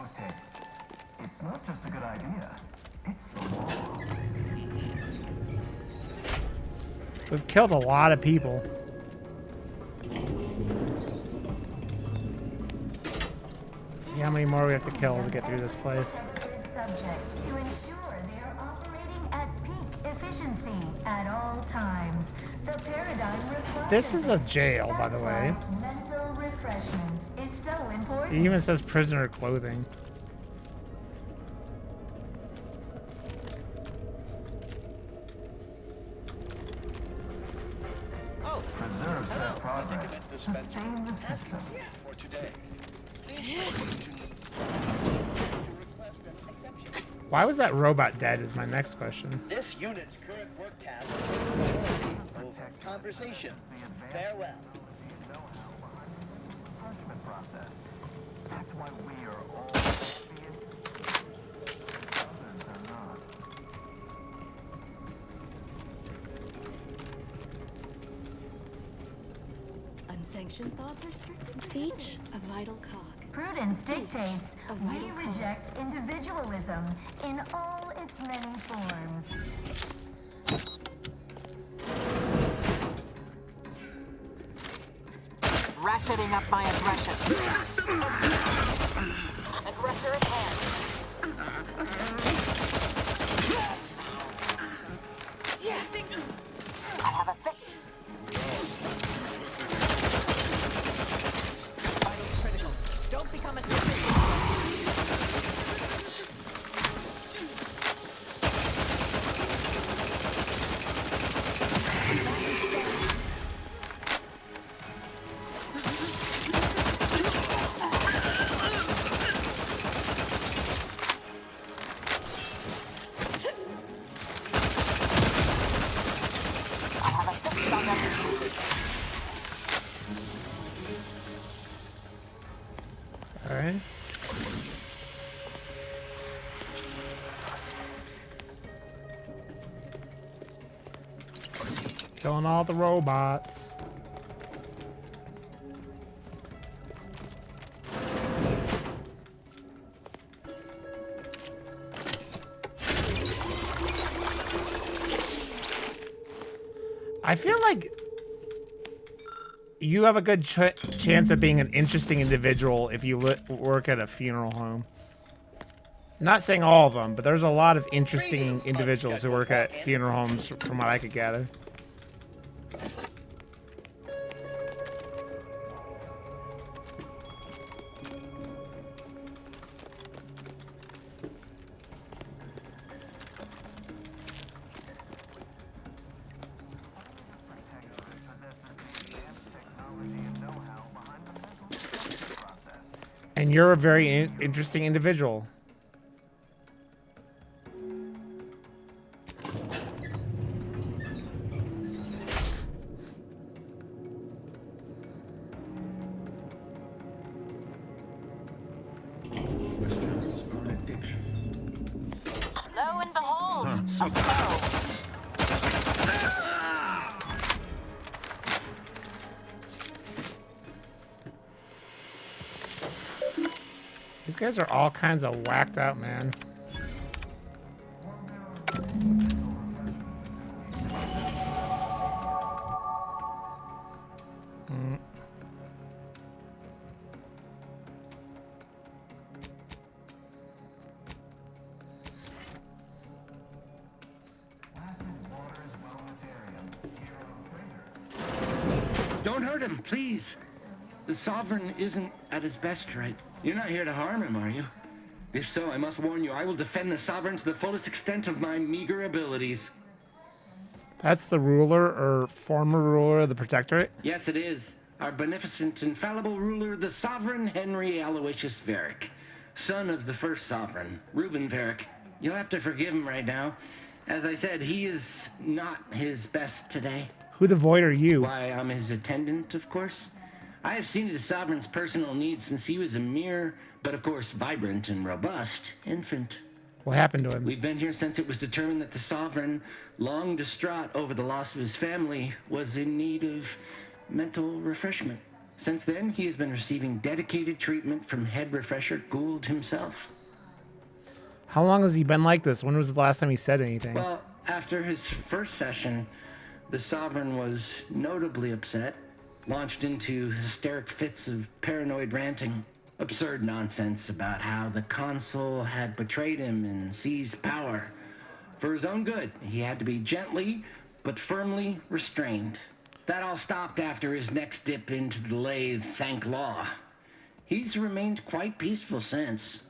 post-haste. It's not just a good idea, it's the law. We've killed a lot of people. See how many more we have to kill to get through this place. Subject to ensure they are operating at peak efficiency at all times. The paradigm requires This is a jail, by the way. mental refreshment is so important. It even says prisoner clothing. Preserve said progress. Sustain the system. For today. Why was that robot dead is my next question. This unit's current work task is over conversation. Farewell. Refreshment process. That's why we are all obedient. Others are not. Unsanctioned thoughts are strictly prohibited. Each a vital cog. Prudence dictates a we vital cog. reject individualism in all its many forms. Ratcheting up my aggression. Aggressor at hand. I have a fix. Vital critical. Don't become a Alright. Killing all the robots. I feel like you have a good chance of being an interesting individual if you work at a funeral home. Not saying all of them, but there's a lot of interesting individuals who work at funeral homes, from what I could gather. And you're a very interesting individual. Lo and behold, a foe. These guys are all kinds of whacked out, man. Don't hurt him, please. The Sovereign isn't at his best right. You're not here to harm him, are you? If so, I must warn you, I will defend the Sovereign to the fullest extent of my meager abilities. That's the ruler or former ruler of the Protectorate? Yes, it is. Our beneficent, infallible ruler, the Sovereign Henry Aloysius Varick, son of the first Sovereign, Reuben Varick. You'll have to forgive him right now. As I said, he is not his best today. Who the void are you? Why, I'm his attendant, of course. I have seen to the Sovereign's personal needs since he was a mere, but of course vibrant and robust, infant. What happened to him? We've been here since it was determined that the Sovereign, long distraught over the loss of his family, was in need of mental refreshment. Since then, he has been receiving dedicated treatment from head refresher Gould himself. How long has he been like this? When was the last time he said anything? Well, after his first session, the Sovereign was notably upset, launched into hysteric fits of paranoid ranting, absurd nonsense about how the consul had betrayed him and seized power. For his own good, he had to be gently but firmly restrained. That all stopped after his next dip into the lathe, thank law. He's remained quite peaceful since.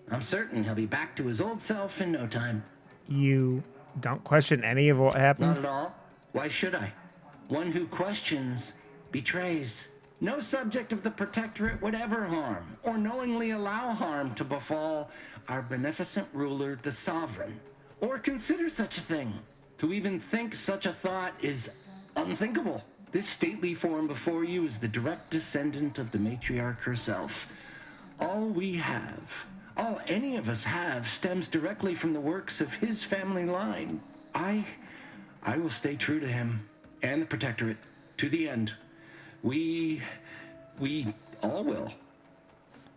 I'm certain he'll be back to his old self in no time. You don't question any of what happened? Not at all. Why should I? One who questions betrays. No subject of the Protectorate would ever harm or knowingly allow harm to befall our beneficent ruler, the Sovereign, or consider such a thing. To even think such a thought is unthinkable. This stately form before you is the direct descendant of the matriarch herself. All we have, all any of us have, stems directly from the works of his family line. I will stay true to him and the Protectorate to the end. We all will.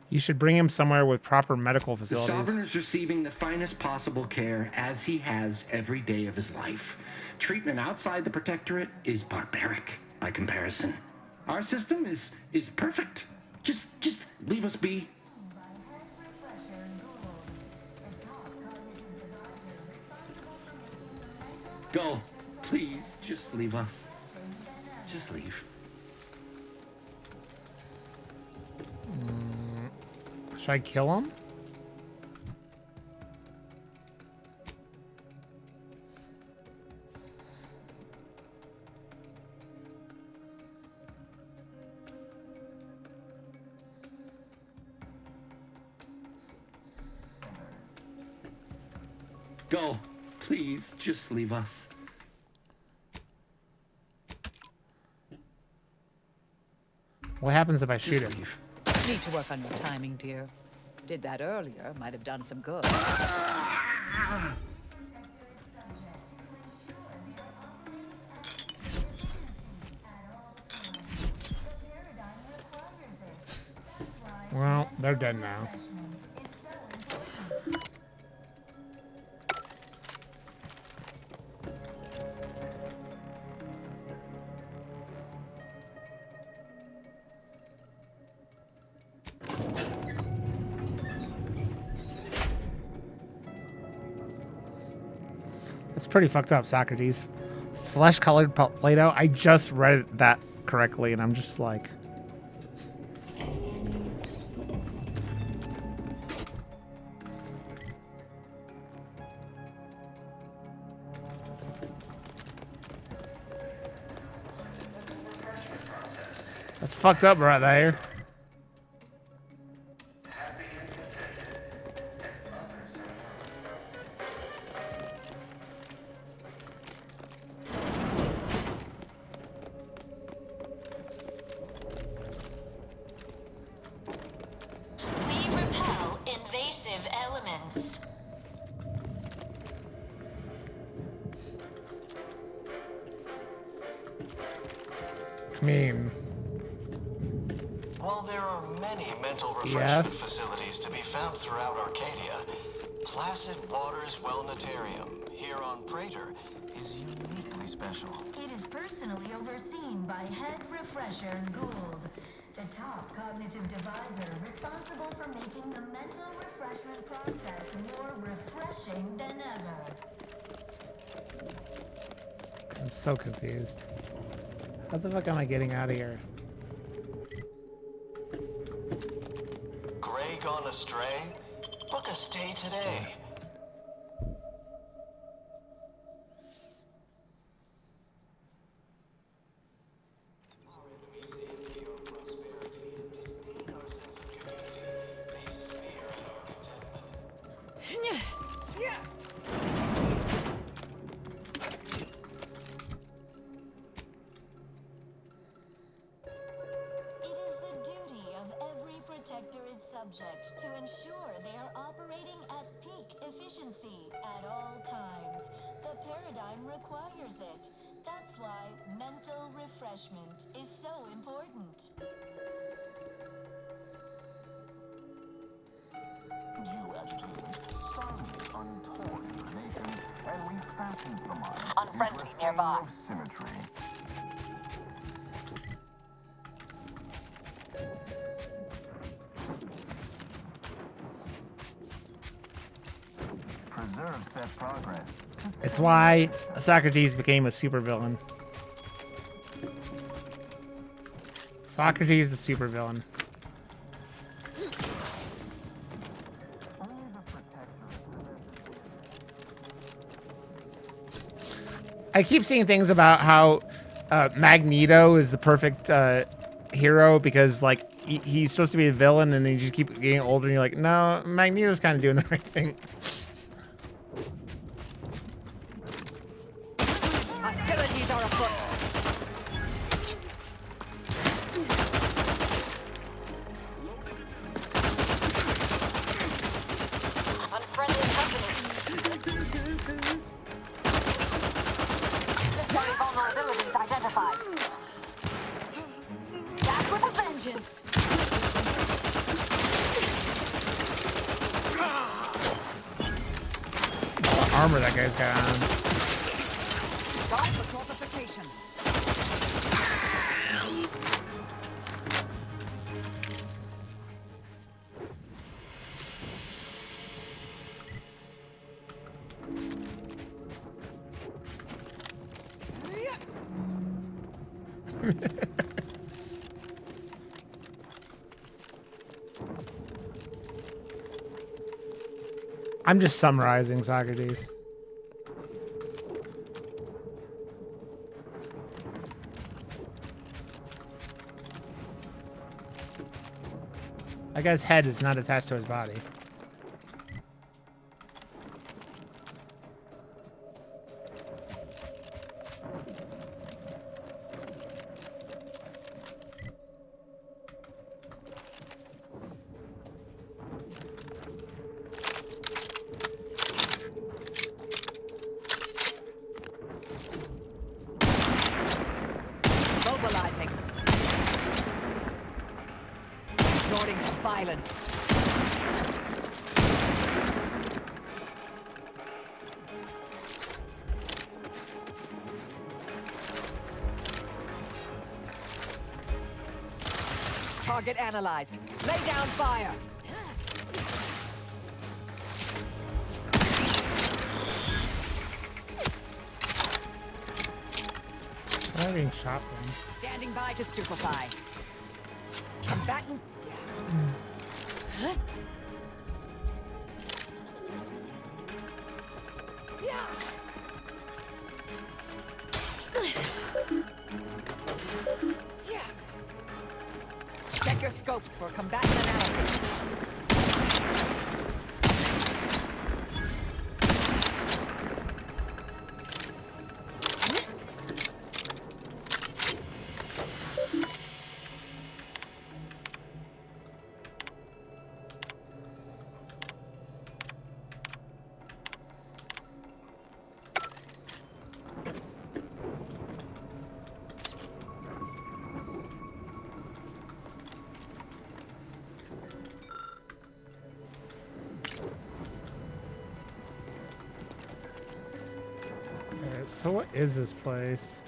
You should bring him somewhere with proper medical The facilities. Sovereign is receiving the finest possible care as he has every day of his life. Treatment outside the Protectorate is barbaric by comparison. Our system is perfect. Just leave us be. Go. Please, just leave us. Just leave. Should I kill him? Go. Please, just leave us. What happens if I shoot him? Leave. Need to work on your timing, dear. Did that earlier, might have done some good. Well, they're dead now. It's pretty fucked up, Socrates. Flesh-colored Play-Doh. I just read that correctly, and I'm just like... That's fucked up right there. We repel invasive elements. I mean... While there are many mental refreshment Yes. facilities to be found throughout Arcadia, Placid Waters Wellnetarium here on Praetor is uniquely special. It is personally overseen by Head Refresher Gould, the top cognitive deviser responsible for making the mental refreshment process more refreshing than ever. I'm so confused. How the fuck am I getting out of here? Gray gone astray? Book a stay today. Our enemies envy our prosperity, disdain our sense of community. They sneer at our contentment. It is the duty of every Protectorate subject to ensure they are operating at peak efficiency at all times. The paradigm requires it. That's why mental refreshment is so important. You agitated, starving, untoward nation, and we fashioned the mind Unfriendly into a nearby. thing of symmetry. Preserve set progress. It's why Socrates became a supervillain. Socrates the supervillain. Only the protector. I keep seeing things about how Magneto is the perfect hero because like he's supposed to be a villain and then you just keep getting older and you're like, no, Magneto's kind of doing the right thing. Hostilities are afoot. Unfriendly company. Necessary vulnerabilities identified. Back with a vengeance. Armor that guy's got on. Time for fortification. I'm just summarizing Socrates. That guy's head is not attached to his body. Mobilizing. Resorting to violence. Target analyzed. Lay down fire. I'm being shot from. Standing by to stupefy. Combatant. Check your scopes for combatant analysis. Alright, so what is this place?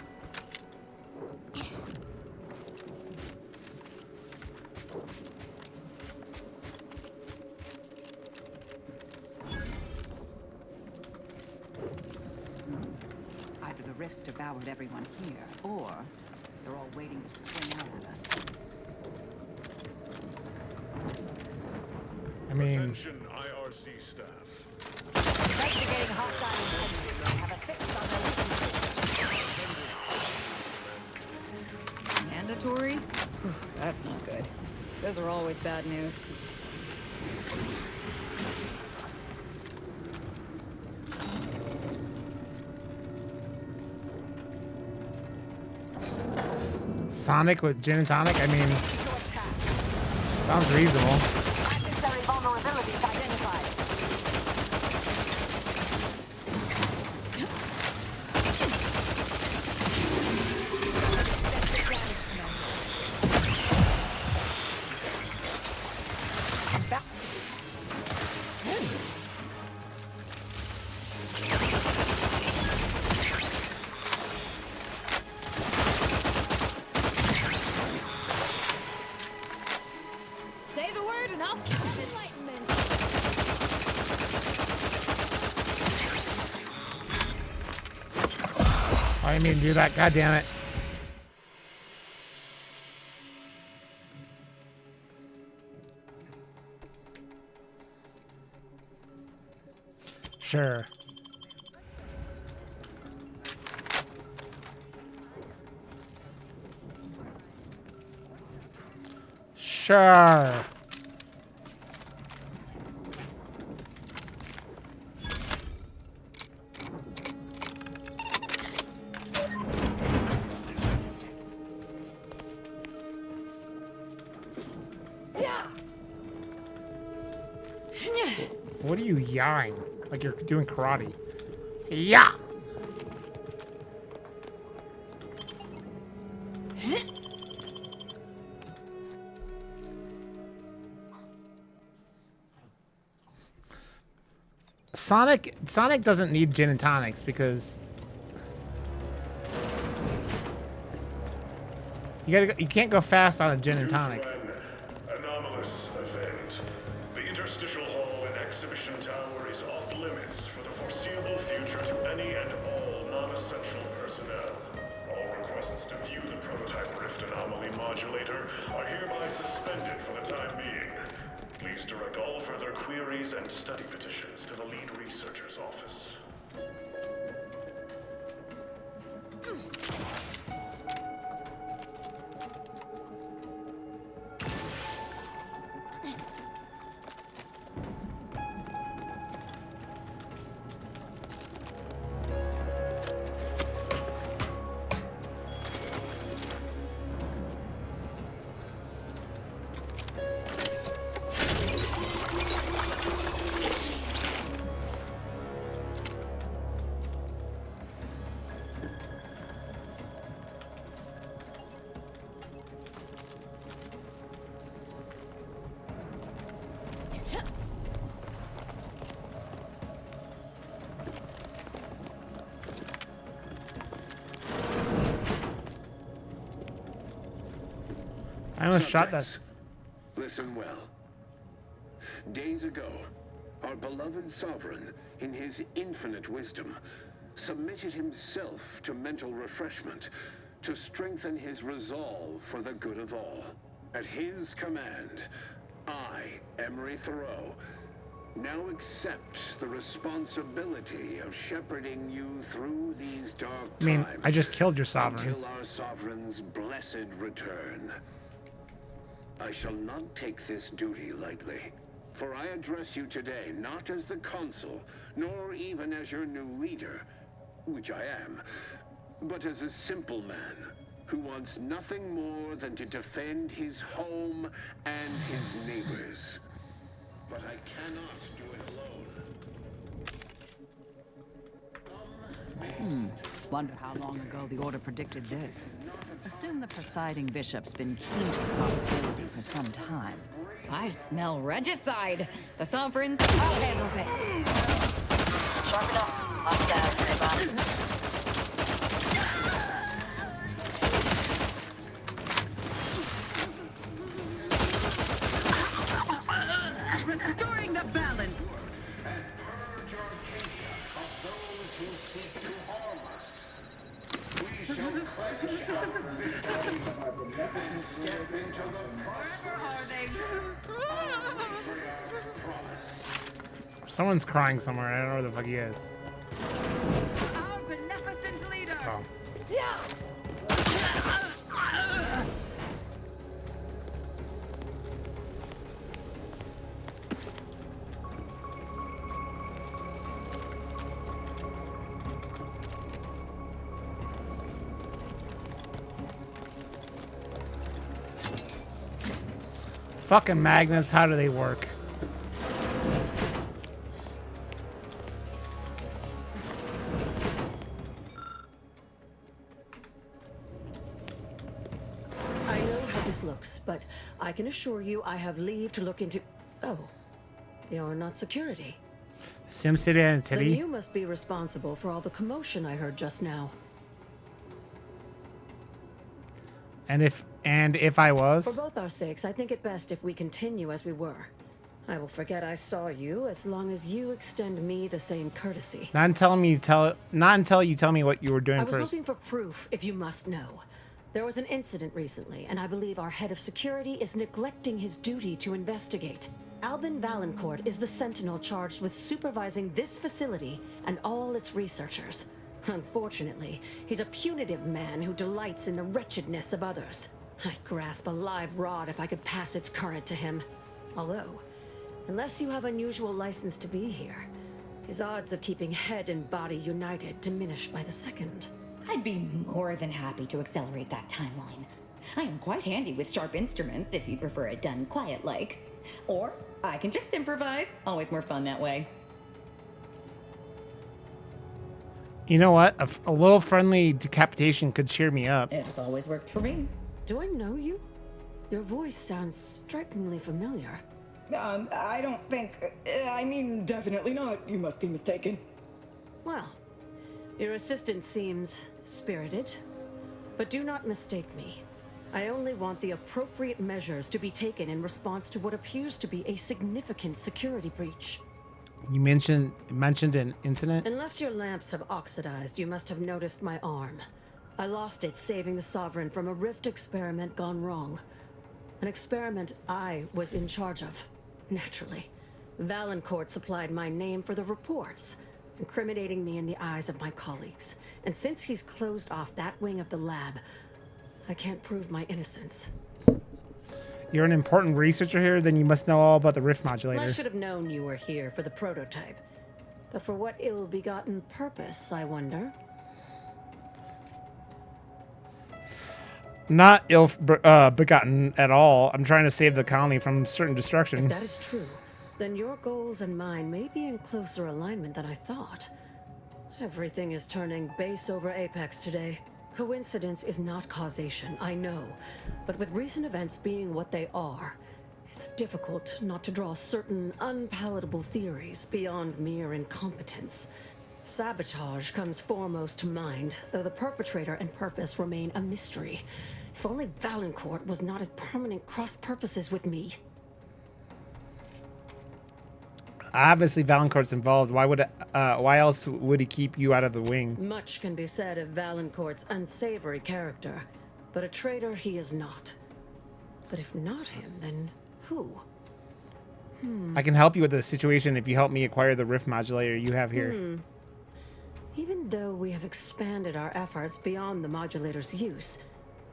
Either the rifts devoured everyone here, or they're all waiting to swing out at us. I mean, Attention IRC staff. Investigating hostile intelligence. I have a fix on their Mandatory? That's not good. Those are always bad news. Sonic with gin and tonic? I mean, sounds reasonable. Necessary vulnerabilities identified. I didn't mean to do that. God damn it. Sure. Sure. What are you yawing? Like you're doing karate. Yeah. Sonic doesn't need gin and tonics because you can't go fast on a gin and tonic. An anomalous event. The interstitial hall and exhibition tower is off limits for the foreseeable future to any and all non-essential personnel. All requests to view the prototype rift anomaly modulator are hereby suspended for the time being. Please direct all further queries and study petitions to the lead researcher's office. I almost shot this. Listen well. Days ago, our beloved sovereign, in his infinite wisdom, submitted himself to mental refreshment to strengthen his resolve for the good of all. At his command, I, Emery Thoreau, now accept the responsibility of shepherding you through these dark times. I just killed your sovereign. Until our sovereign's blessed return. I shall not take this duty lightly, for I address you today not as the consul, nor even as your new leader, which I am, but as a simple man who wants nothing more than to defend his home and his neighbors. But I cannot do it alone. Wonder how long ago the Order predicted this. Assume the presiding bishop's been keen to the possibility for some time. I smell regicide. The sovereigns, I'll handle this. Sharp enough. Up down, everybody. Restoring the balance. And purge Arcadia of those who seek to harm us. We shall clench our fists and step into the prosperous our matriarch promise. Someone's crying somewhere. I don't know where the fuck he is. Our beneficent leader. Oh. Fucking magnets, how do they work? I know how this looks, but I can assure you I have leave to look into... Oh, you're not security. SimCity Then Identity. you must be responsible for all the commotion I heard just now. And if I was? For both our sakes, I think it best if we continue as we were. I will forget I saw you as long as you extend me the same courtesy. Not until you tell me what you were doing I was first. looking for proof, if you must know. There was an incident recently, and I believe our head of security is neglecting his duty to investigate. Albin Valancourt is the sentinel charged with supervising this facility and all its researchers. Unfortunately, he's a punitive man who delights in the wretchedness of others. I'd grasp a live rod if I could pass its current to him. Although, unless you have unusual license to be here, his odds of keeping head and body united diminish by the second. I'd be more than happy to accelerate that timeline. I am quite handy with sharp instruments if you prefer it done quiet-like. Or I can just improvise. Always more fun that way. You know what? A little friendly decapitation could cheer me up. It has always worked for me. Do I know you? Your voice sounds strikingly familiar. I don't think... I mean, definitely not. You must be mistaken. Well, your assistant seems spirited, but do not mistake me. I only want the appropriate measures to be taken in response to what appears to be a significant security breach. You mentioned an incident? Unless your lamps have oxidized, you must have noticed my arm. I lost it saving the Sovereign from a rift experiment gone wrong. An experiment I was in charge of, naturally. Valancourt supplied my name for the reports, incriminating me in the eyes of my colleagues. And since he's closed off that wing of the lab, I can't prove my innocence. You're an important researcher here, then you must know all about the rift modulator. I should have known you were here for the prototype. But for what ill-begotten purpose, I wonder? Not ill-begotten at all. I'm trying to save the colony from certain destruction. If that is true, then your goals and mine may be in closer alignment than I thought. Everything is turning base over apex today. Coincidence is not causation, I know. But with recent events being what they are, it's difficult not to draw certain unpalatable theories beyond mere incompetence. Sabotage comes foremost to mind, though the perpetrator and purpose remain a mystery. If only Valancourt was not at permanent cross-purposes with me. Obviously, Valancourt's involved. Why else would he keep you out of the wing? Much can be said of Valancourt's unsavory character, but a traitor he is not. But if not him, then who? I can help you with the situation if you help me acquire the rift modulator you have here. Even though we have expanded our efforts beyond the modulator's use,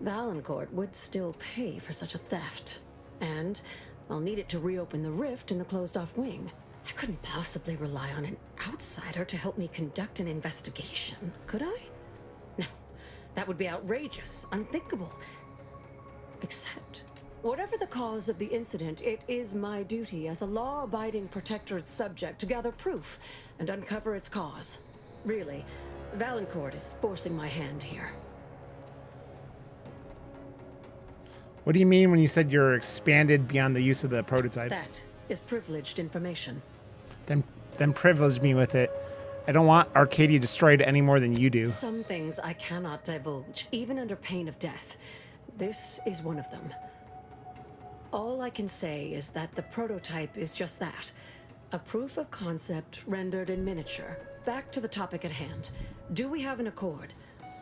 Valancourt would still pay for such a theft. And I'll need it to reopen the rift in the closed-off wing. I couldn't possibly rely on an outsider to help me conduct an investigation, could I? No, that would be outrageous, unthinkable. Except, whatever the cause of the incident, it is my duty as a law-abiding protectorate subject to gather proof and uncover its cause. Really, Valancourt is forcing my hand here. What do you mean when you said you're expanded beyond the use of the prototype? That is privileged information. Then privilege me with it. I don't want Arcadia destroyed any more than you do. Some things I cannot divulge, even under pain of death. This is one of them. All I can say is that the prototype is just that. A proof of concept rendered in miniature. Back to the topic at hand. Do we have an accord?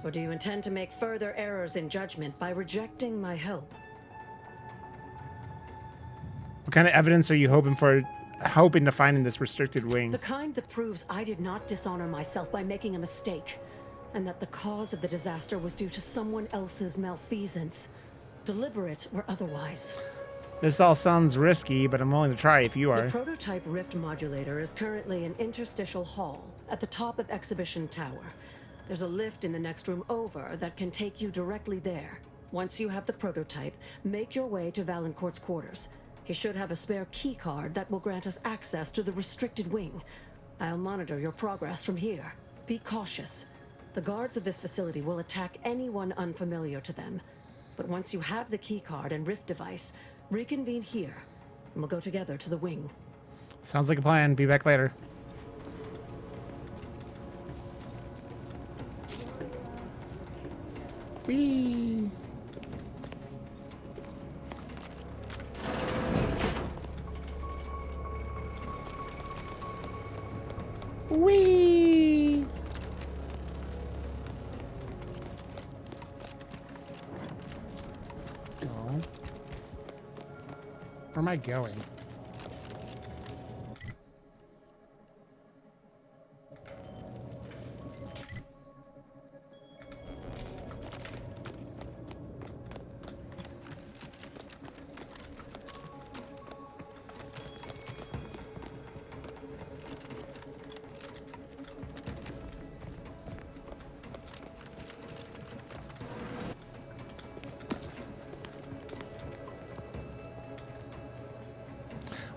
Or do you intend to make further errors in judgment by rejecting my help? What kind of evidence are you hoping to find in this restricted wing? The kind that proves I did not dishonor myself by making a mistake, and that the cause of the disaster was due to someone else's malfeasance, deliberate or otherwise. This all sounds risky, but I'm willing to try if you are. The prototype rift modulator is currently in interstitial hall at the top of Exhibition Tower. There's a lift in the next room over that can take you directly there. Once you have the prototype, make your way to Valancourt's quarters. He should have a spare key card that will grant us access to the restricted wing. I'll monitor your progress from here. Be cautious. The guards of this facility will attack anyone unfamiliar to them. But once you have the key card and rift device, reconvene here, and we'll go together to the wing. Sounds like a plan. Be back later. Whee! go? Where am I going?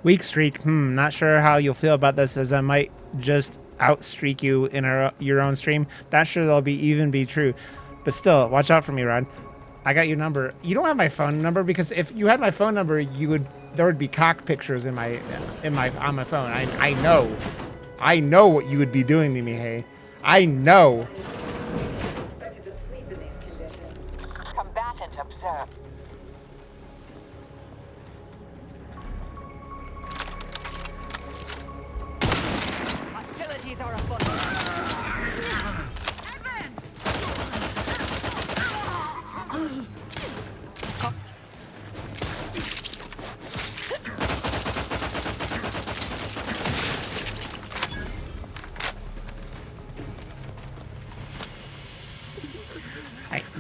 Weak streak. Not sure how you'll feel about this, as I might just outstreak you in your own stream. Not sure they'll even be true, but still, watch out for me, Rod. I got your number. You don't have my phone number, because if you had my phone number, there would be cock pictures on my phone. I know what you would be doing to me, hey. I know. Combatant observed. Hostilities are afoot.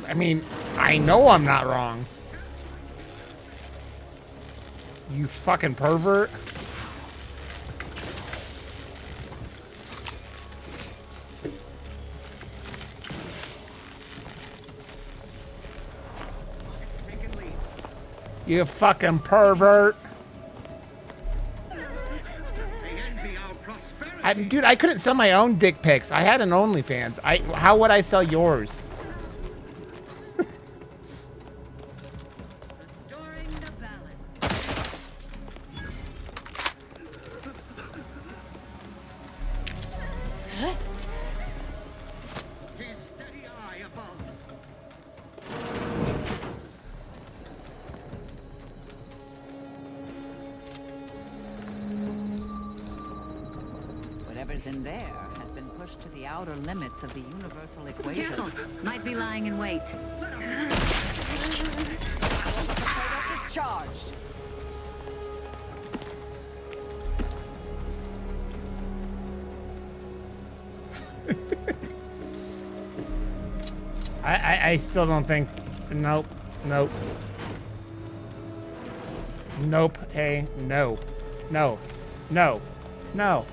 I mean, I know I'm not wrong. You fucking pervert. You fucking pervert. Dude, I couldn't sell my own dick pics. I had an OnlyFans. How would I sell yours? Whatever's in there has been pushed to the outer limits of the universal equation. Careful, might be lying in wait. Is charged. I still don't think. Nope. Nope. Nope. Hey, no. No. No. No.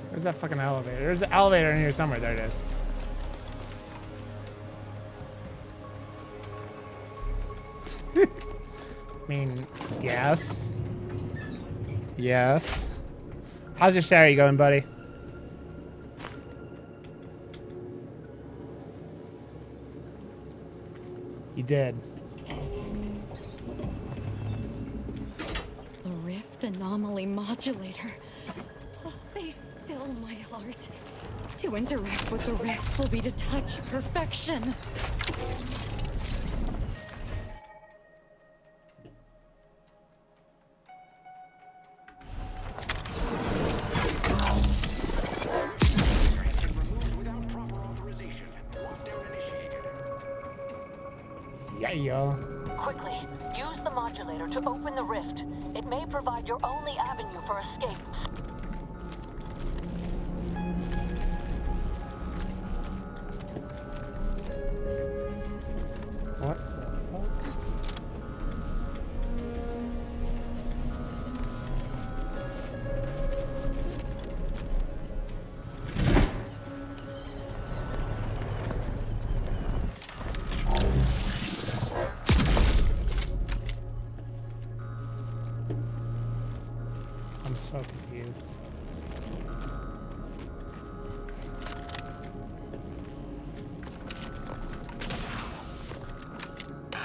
Where's that fucking elevator? There's an elevator in here somewhere. There it is. I mean, yes. Yes. How's your Saturday going, buddy? You did. The Rift Anomaly Modulator. Oh, they still my heart. To interact with the Rift will be to touch perfection. Yeah, yo. Quickly, use the modulator to open the rift. It may provide your only avenue for escape. What the fuck? I'm so confused.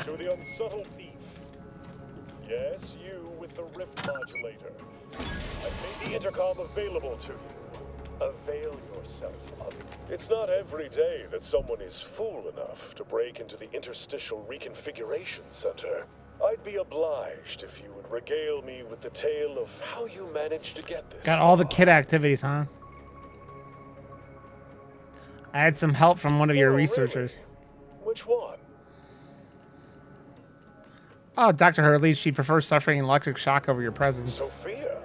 To the unsubtle thief. Yes, you with the rift modulator. I've made the intercom available to you. Avail yourself. yourself up. It's not every day that someone is fool enough to break into the Interstitial Reconfiguration Center. I'd be obliged if you would regale me with the tale of how you managed to get this. Got all the kid activities, huh? I had some help from one of your researchers. Really? Which one? Oh, Dr. Hurley, she prefers suffering an electric shock over your presence. Sophia?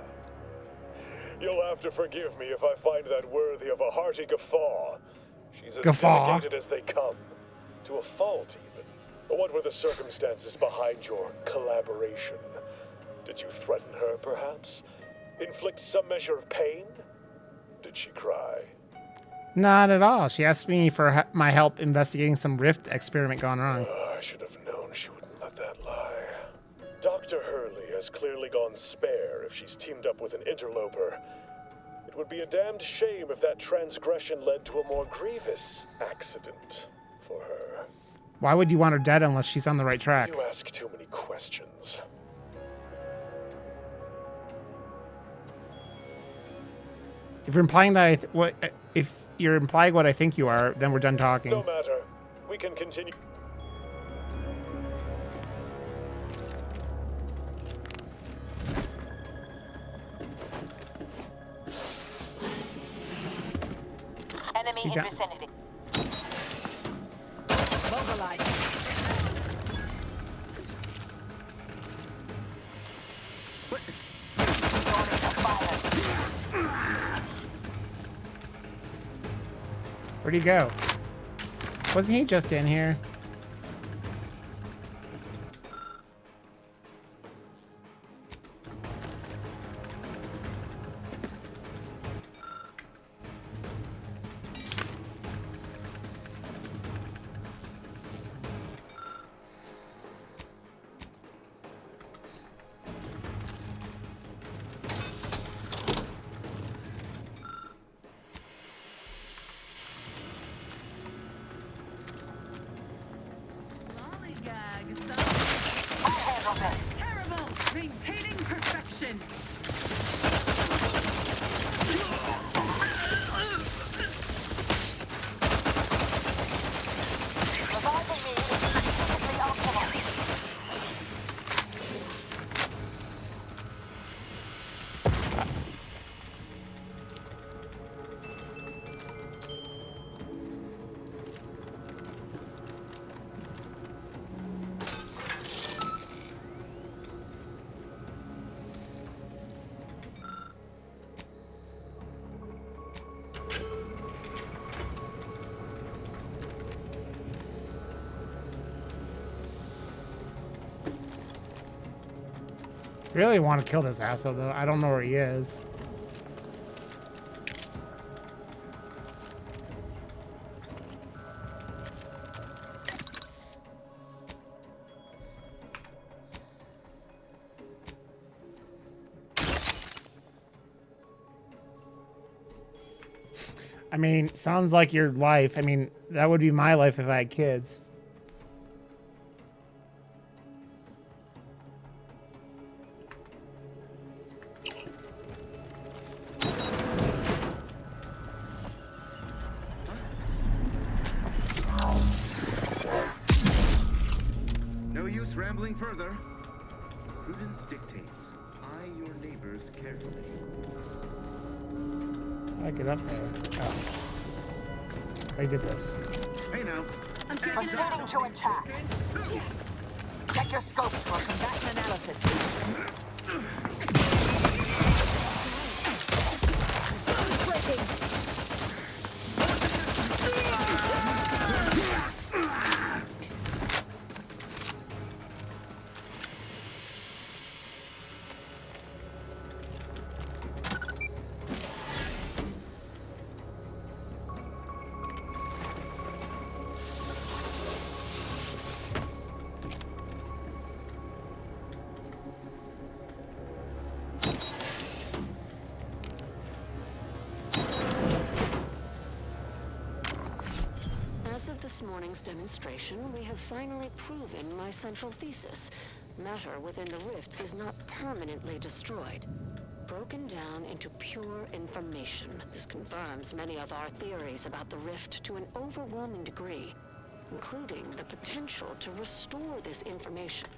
You'll have to forgive me if I find that worthy of a hearty guffaw. She's as dedicated as they come. To a fault, even. But what were the circumstances behind your collaboration? Did you threaten her, perhaps? Inflict some measure of pain? Did she cry? Not at all. She asked me for my help investigating some rift experiment gone wrong. I should have known she wouldn't let that lie. Dr. Hurley has clearly gone spare if she's teamed up with an interloper. It would be a damned shame if that transgression led to a more grievous accident for her. Why would you want her dead unless she's on the right track? You ask too many questions. If you're implying that if you're implying what I think you are, then we're done talking. No matter. We can continue. Enemy in vicinity. Mobilize. Where'd he go? Wasn't he just in here? Terrible! Maintaining perfection! I really want to kill this asshole, though. I don't know where he is. I mean, sounds like your life. I mean, that would be my life if I had kids. Rambling further. Prudence dictates. Eye your neighbors carefully. I get up there. Oh. I did this. Hey now. I'm proceeding to attack. Check your scopes for combatant analysis. As of this morning's demonstration, we have finally proven my central thesis. Matter within the rifts is not permanently destroyed. broken down into pure information. This confirms many of our theories about the rift to an overwhelming degree, including the potential to restore this information.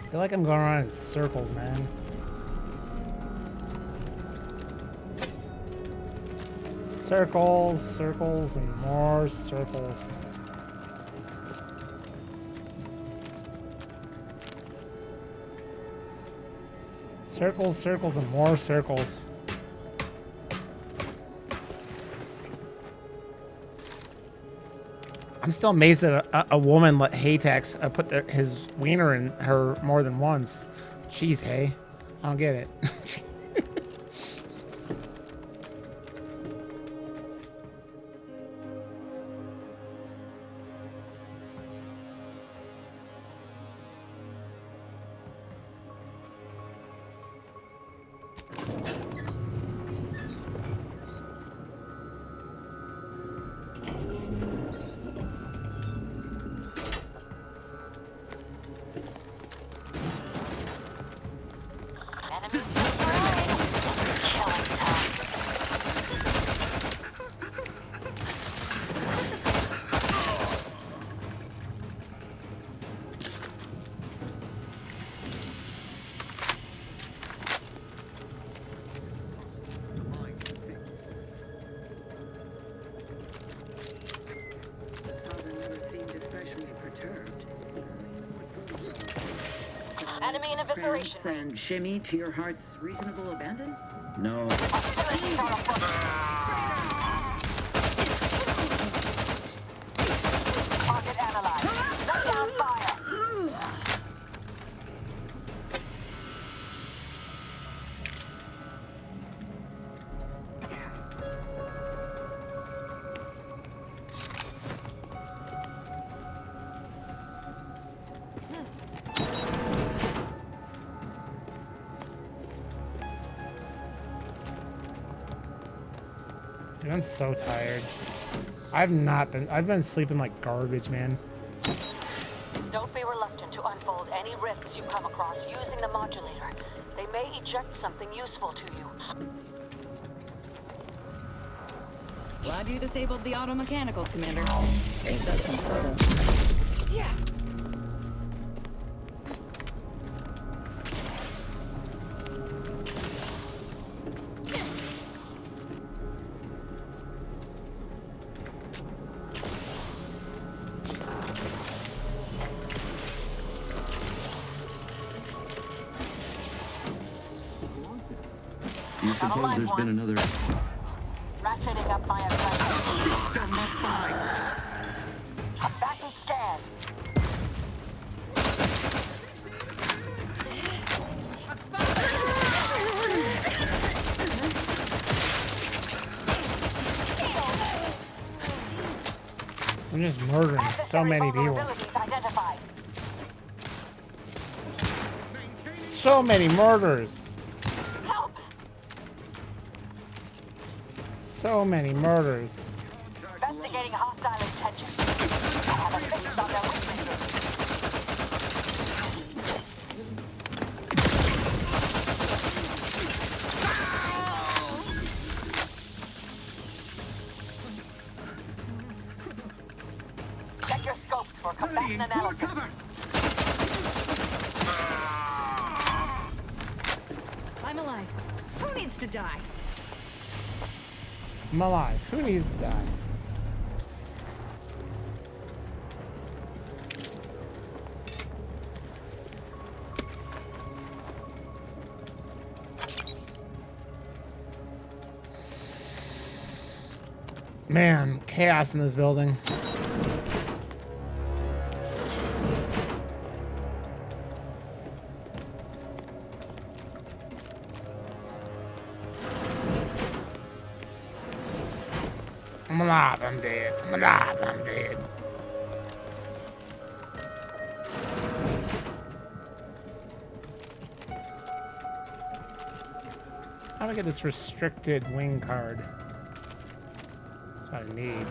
I feel like I'm going around in circles, man. Circles, circles, and more circles. Circles, circles, and more circles. I'm still amazed that a woman let Haytax put his wiener in her more than once. Jeez, Hay. I don't get it. Enemy in evisceration. And shimmy to your heart's reasonable abandon? No. Target analyzed. Lay down fire. Dude, I'm so tired. I've been sleeping like garbage, man. Don't be reluctant to unfold any risks you come across using the modulator. They may eject something useful to you. Glad you disabled the auto mechanicals, Commander. Saved us some trouble. Yeah. You suppose there's been another... Ratcheting up my aggression. System of vines. A backing scan. I'm just murdering so many people. Identified. So many murders. Help. So many murders. Investigating hostile intentions. I have a fix on their weaknesses. Check your scopes for combatant analysis. I'm alive. Who needs to die? I'm alive. Who needs to die? Man, chaos in this building. I'm alive, I'm dead. I'm alive, I'm dead. How do I get this restricted wing card? That's what I need.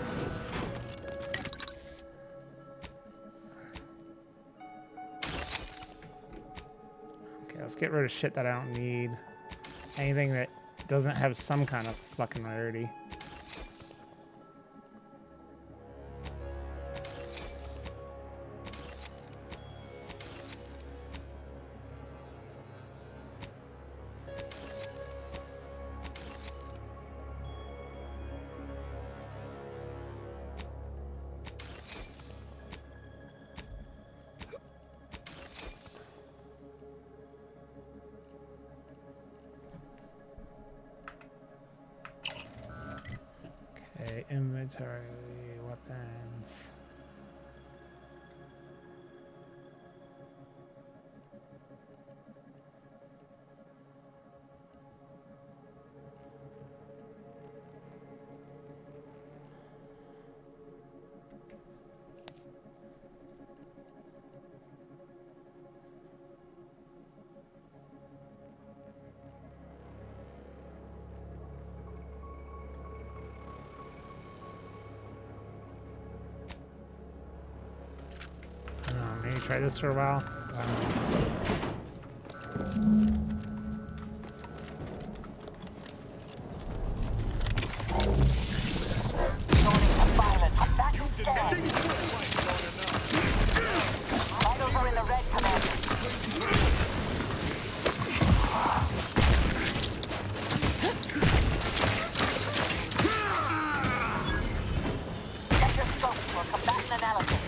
Okay, let's get rid of shit that I don't need. Anything that doesn't have some kind of fucking rarity. Okay, inventory, weapons. Maybe try this for a while. Vitals are in the red, Commander. Check your scopes for combatant analysis.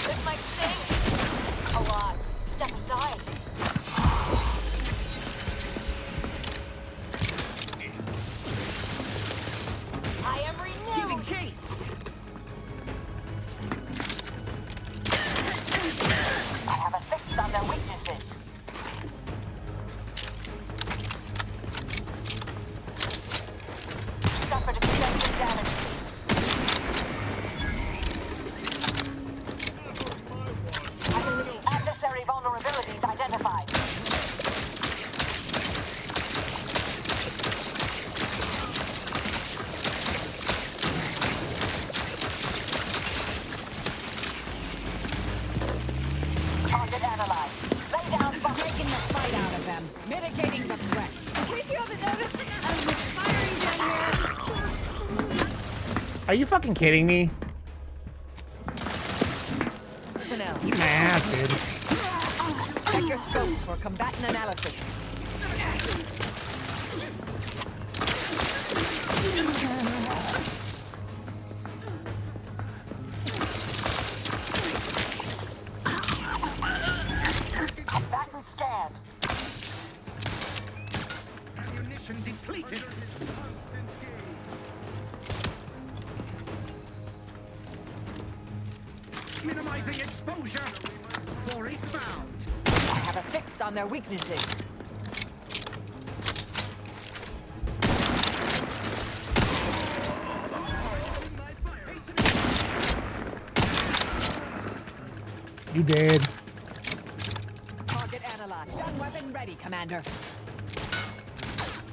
This might sting a lot. Step aside. I am renewed. Giving chase. I have a fix on their weaknesses. Suffered extensive damage. Adversary vulnerabilities identified. Target analyzed. Lay down for Taking the fight out of them. Mitigating the threat. In case you haven't noticed, I was firing down here. Are you fucking kidding me? Personnel. Eat my ass, dude. Check your scopes for combatant analysis. combatant scanned. Ammunition depleted. Minimizing exposure. Quarry found. I have a fix on their weaknesses. You dead. Target analyzed. Stun weapon ready, Commander.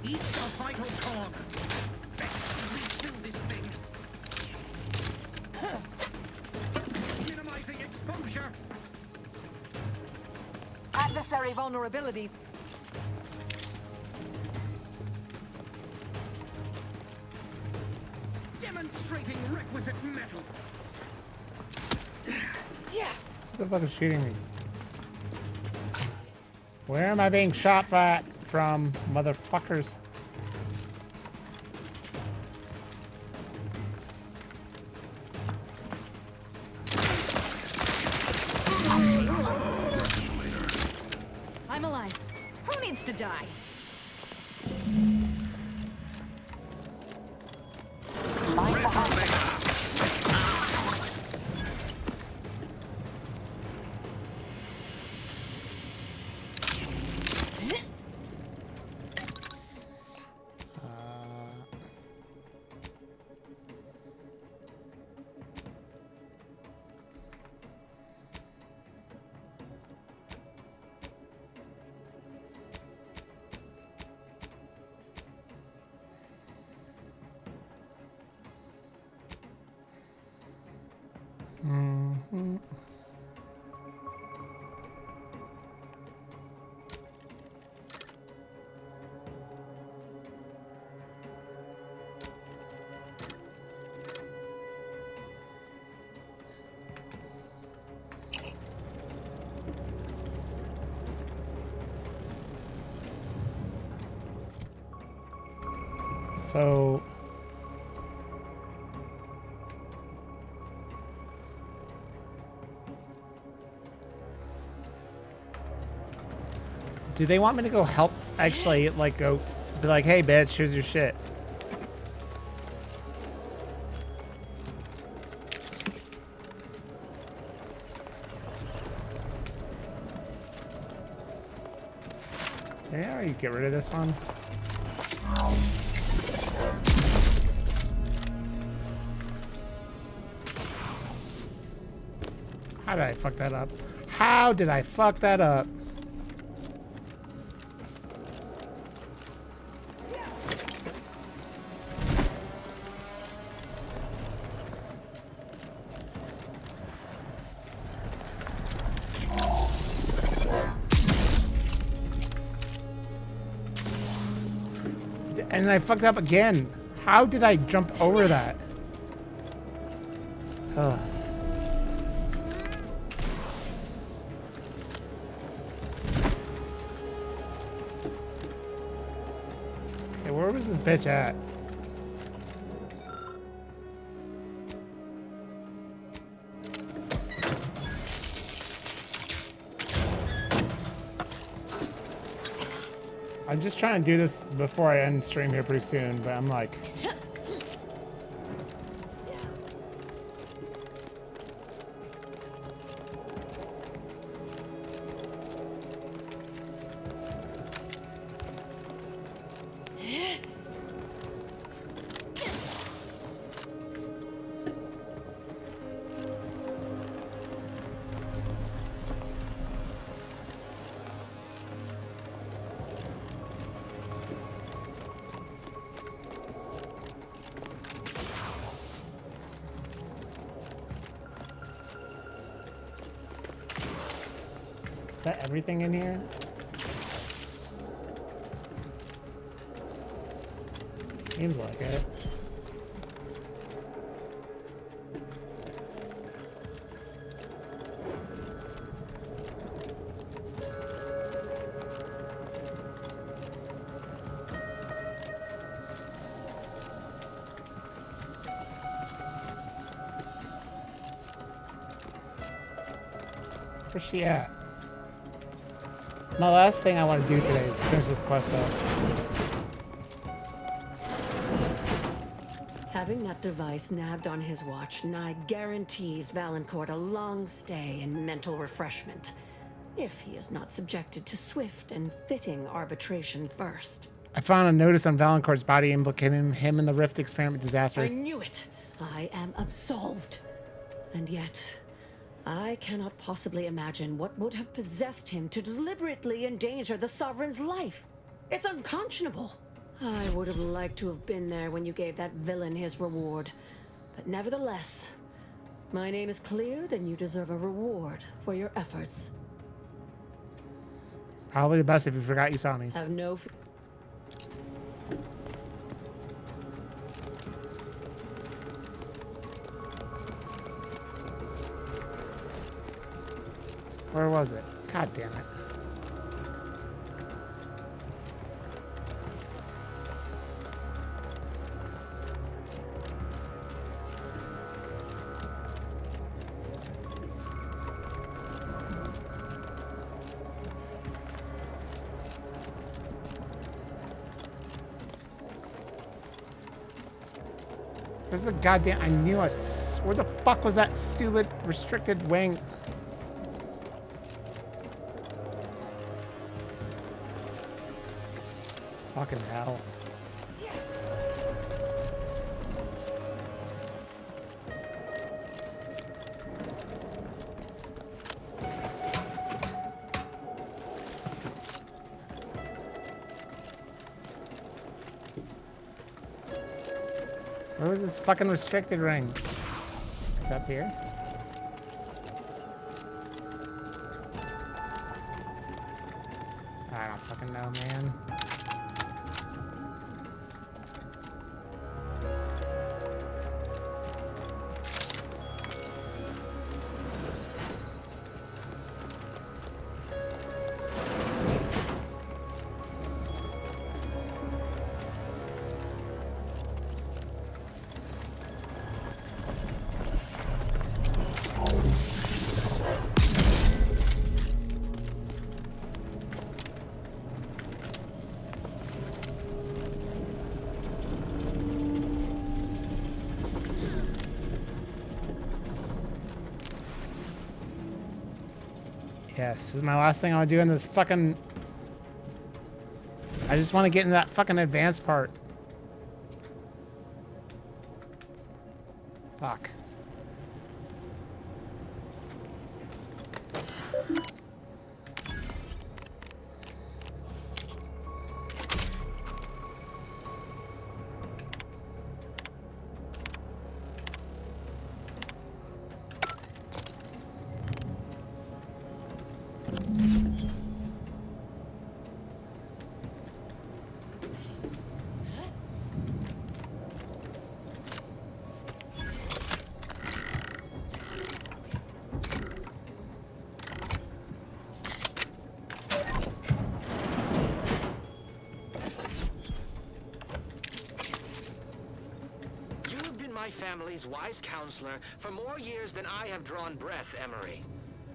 Eat a vital cog. Let's refill this thing. Minimizing exposure. Adversary vulnerabilities. Demonstrating requisite metal. Yeah. Who the fuck is shooting me? Where am I being shot at from, motherfuckers? I'm alive. Who needs to die? So... do they want me to go help, actually, like, go, be like, hey, bitch, here's your shit. Yeah, you get rid of this one. How did I fuck that up? How did I fuck that up? And I fucked up again. How did I jump over that? Ugh. Okay, where was this bitch at? I'm just trying to do this before I end stream here pretty soon, but I'm like... Is that everything in here? Seems like it. Where's she at? My last thing I want to do today is finish this quest up. Having that device nabbed on his watch nigh guarantees Valancourt a long stay and mental refreshment, if he is not subjected to swift and fitting arbitration first. I found a notice on Valancourt's body implicating him in the Rift experiment disaster. I knew it! I am absolved. And yet, I cannot possibly imagine what would have possessed him to deliberately endanger the Sovereign's life. It's unconscionable. I would have liked to have been there when you gave that villain his reward. But nevertheless, my name is cleared and you deserve a reward for your efforts. Probably the best if you forgot you saw me. Have no Where was it? God damn it. Where's the goddamn... I knew I... Where the fuck was that stupid restricted wing? Fucking hell. Where was this fucking restricted ring? It's up here? I don't fucking know, man. Yes, this is my last thing I want to do in this fucking... I just want to get into that fucking advanced part. Fuck. My family's wise counselor for more years than I have drawn breath, Emery.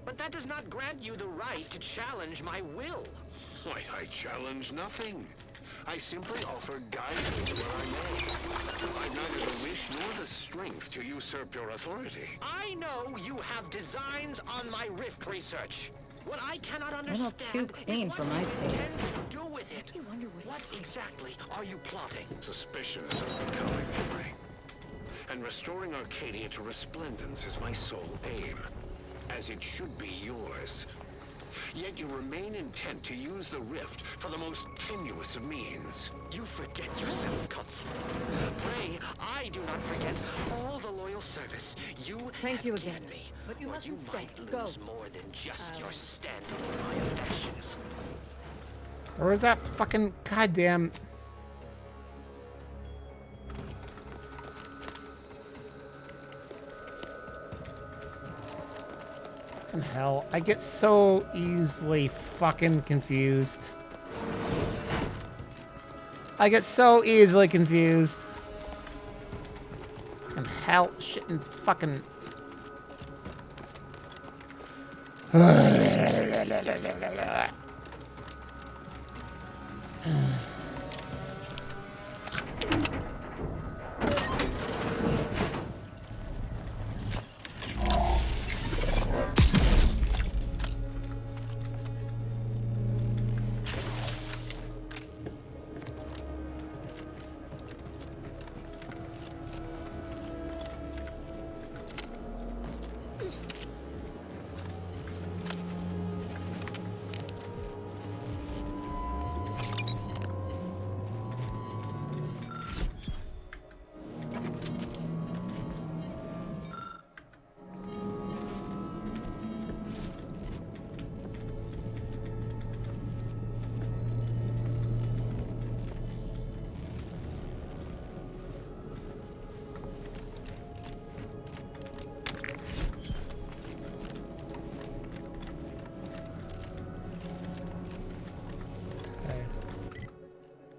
But that does not grant you the right to challenge my will. Why, I challenge nothing. I simply offer guidance where I may. I've neither the wish nor the strength to usurp your authority. I know you have designs on my rift research. What I cannot A little too understand clean is for what my you taste. intend to do with it. What exactly are you plotting? Suspicion is unbecoming, Henry. And restoring Arcadia to resplendence is my sole aim, as it should be yours. Yet you remain intent to use the rift for the most tenuous of means. You forget yourself, Consul. Pray, I do not forget all the loyal service you Thank you have again. given me. But you Or mustn't you stay. might Go. lose more than just your standing in my affections. Where was that fucking goddamn... Fucking hell. I get so easily fucking confused. I get so easily confused. Fucking hell, shit, and fucking...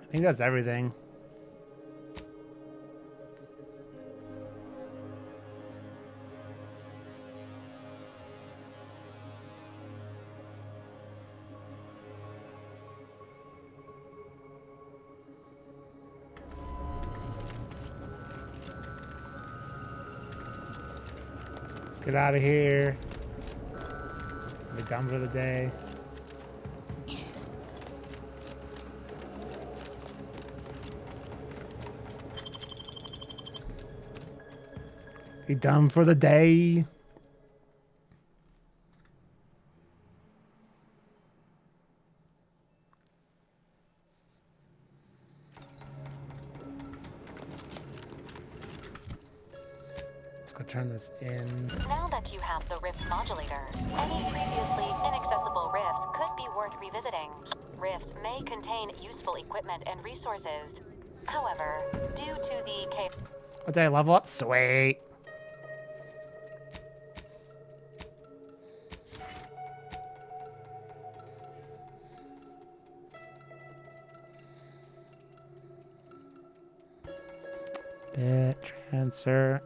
I think that's everything. Let's get out of here. We're done for the day. Be done for the day. Let's go turn this in. Now that you have the rift modulator, any previously inaccessible rifts could be worth revisiting. Rifts may contain useful equipment and resources. However, due to the Oh, did I level up? Sweet. Bit transfer.